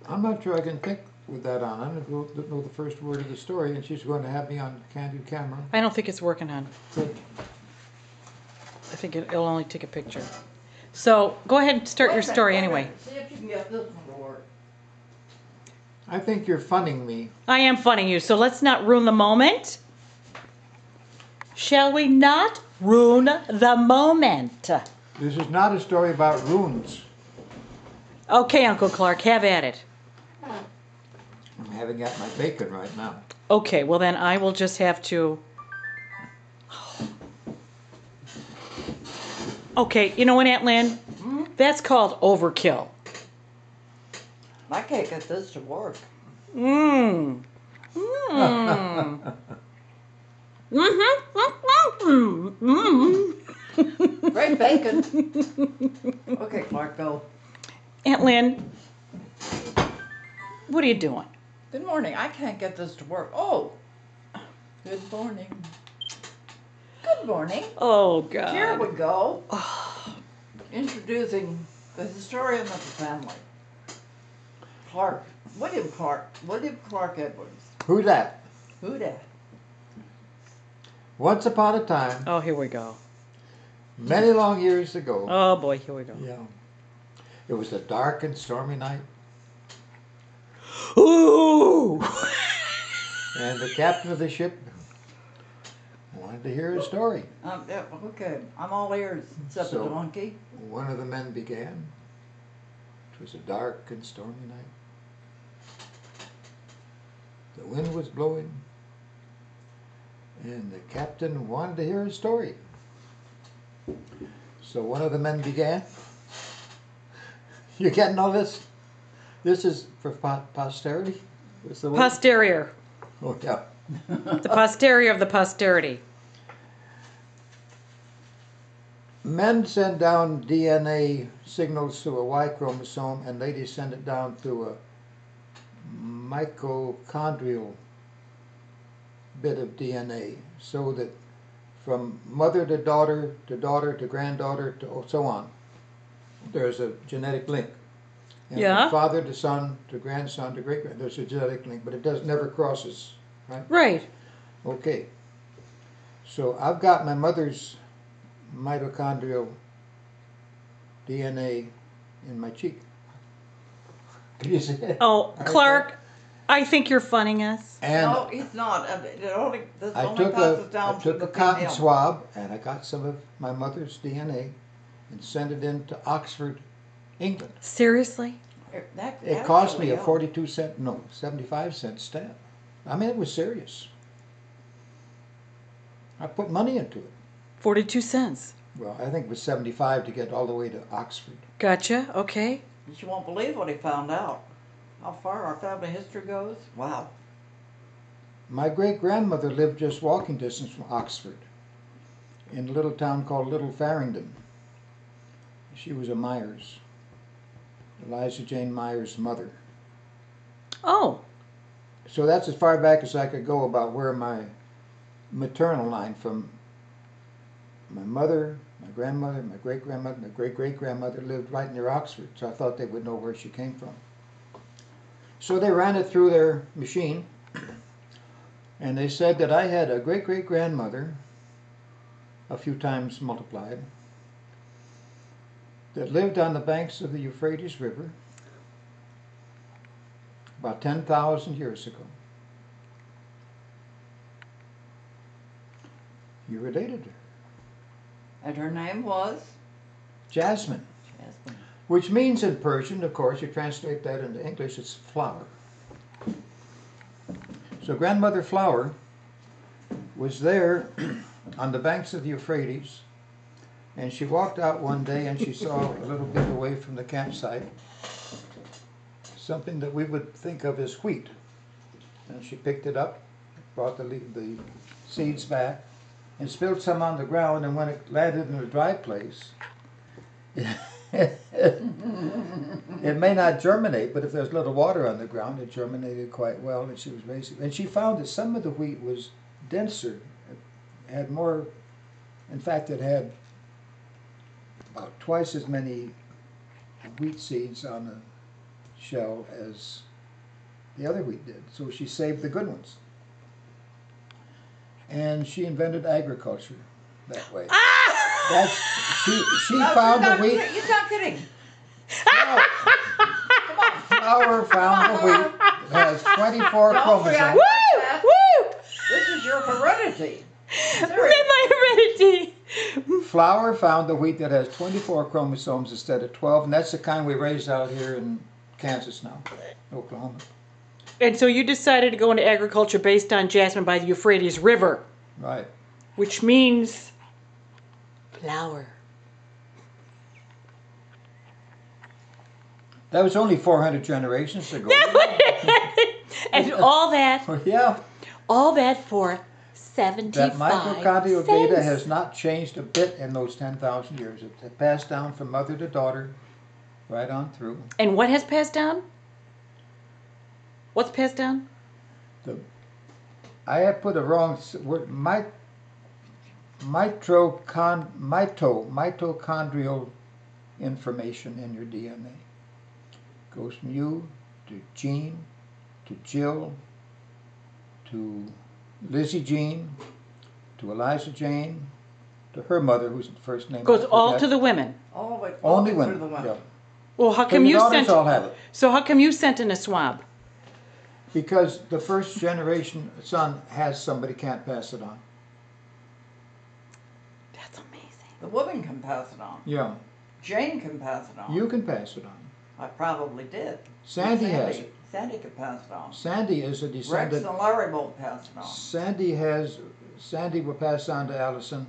I'm not sure I can think with that on. I don't know the first word of the story, and she's going to have me on candid camera. I don't think it's working on. Good. I think it'll only take a picture. So go ahead and start your story anyway. See if you can get this one to work. I think you're funning me. I am funning you, so let's not ruin the moment. Shall we not ruin the moment? This is not a story about runes. Okay, Uncle Clark, have at it. I'm having at my bacon right now. Okay, well then I will just have to... Okay, you know what, Aunt Lynn? That's called overkill. I can't get this to work. Mmm. Mmm. Mm-hmm. Great bacon. Okay, Clark, go. Aunt Lynn, what are you doing? Good morning. I can't get this to work. Oh. Good morning. Good morning. Oh, God. Here we go. Introducing the historian of the family. Clark. William Clark Edwards. Who's that? Who dat? Once upon a time, Oh, here we go. many long years ago, Oh, boy, here we go. yeah, it was a dark and stormy night, Ooh! and the captain of the ship wanted to hear a story. Yeah, okay, I'm all ears except the So- donkey. One of the men began. It was a dark and stormy night. The wind was blowing, and the captain wanted to hear a story. So one of the men began. You getting all this? This is for posterity? What's the word? Posterior. Oh, yeah. The posterior of the posterity. Men send down DNA signals through a Y chromosome, and ladies send it down through a mitochondrial bit of DNA, so that from mother to daughter to granddaughter to so on, there's a genetic link. And Yeah. from father to son to grandson to great-grand, there's a genetic link, but it never crosses, right? Right. Okay. So I've got my mother's mitochondrial DNA in my cheek. Can you see it? Oh, Right Clark, there? I think you're funning us. And No, he's not. This I only took passes down a to the cotton female. swab, and I got some of my mother's DNA and sent it into Oxford, England. Seriously? It cost me a 75-cent stamp. I mean, it was serious. I put money into it. 42 cents. Well, I think it was 75 to get all the way to Oxford. Gotcha. Okay. But you won't believe what he found out. How far our family history goes. Wow. My great-grandmother lived just walking distance from Oxford in a little town called Little Farringdon. She was a Myers, Eliza Jane Myers' mother. Oh. So that's as far back as I could go about where my maternal line from my mother, my grandmother, my great-grandmother, my great-great-grandmother lived right near Oxford, so I thought they would know where she came from. So they ran it through their machine, and they said that I had a great-great-grandmother, a few times multiplied, that lived on the banks of the Euphrates River about 10,000 years ago. You related to her. And her name was? Jasmine. Jasmine. Which means in Persian, of course, you translate that into English, it's flower. So Grandmother Flower was there on the banks of the Euphrates, and she walked out one day and she saw a little bit away from the campsite something that we would think of as wheat. And she picked it up, brought the seeds back, and spilled some on the ground, and when it landed in a dry place, it may not germinate, but if there's a little water on the ground, it germinated quite well, and she was raising. And she found that some of the wheat was denser, it had more, in fact, it had about twice as many wheat seeds on the shell as the other wheat did. So she saved the good ones. And she invented agriculture that way. That's she No, found the you're not, wheat. You're not kidding. Flower found the wheat that has 24 Don't chromosomes. react Woo! like that. Woo! This is your heredity. That's my heredity. Flower found the wheat that has 24 chromosomes instead of 12, and that's the kind we raise out here in Kansas now, Oklahoma. And so you decided to go into agriculture based on jasmine by the Euphrates River, Right. which means flower. That was only 400 generations ago. And all that Yeah. for 75 That mitochondrial data cents. has not changed a bit in those 10,000 years. It's passed down from mother to daughter, right on through. And what has passed down? What's passed down? I have put a wrong word. Mitochondrial information in your DNA goes from you to Jean, to Jill, to Lizzie Jean, to Eliza Jane, to her mother, whose first name Goes I all forget. to the women. All the way, Only through women. the women. Yeah. Well, how So come your you daughters sent? all have it. So how come you sent in a swab? Because the first generation son has somebody can't pass it on. That's amazing. The woman can pass it on. Yeah. Jane can pass it on. You can pass it on. I probably did. Sandy has it. Sandy can pass it on. Sandy is a Rex descendant. and Larry won't pass it on. Sandy will pass on to Allison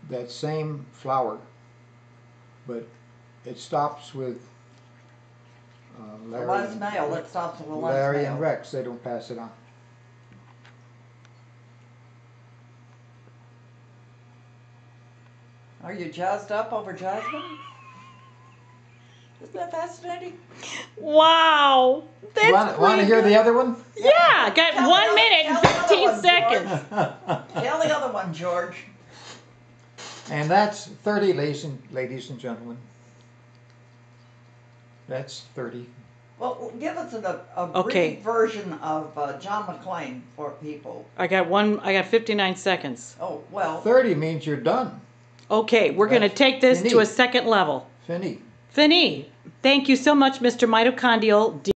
that same flower, but it stops with The Larry, last male, that stops with the last Larry male. and Rex. They don't pass it on. Are you jazzed up over Jasmine? Isn't that fascinating? Wow. That's Want to hear the other one? Yeah, I got Tell 1 the- minute and tell the other 15 one, seconds. Tell the other one, George. And that's 30, ladies and gentlemen. That's 30. Well, give us a Okay. brief version of John McClane for people. I got 59 seconds. Oh, well. 30 means you're done. Okay, we're going to That's take this to a fini. second level. Fini. Fini. Thank you so much, Mr. Mitochondrial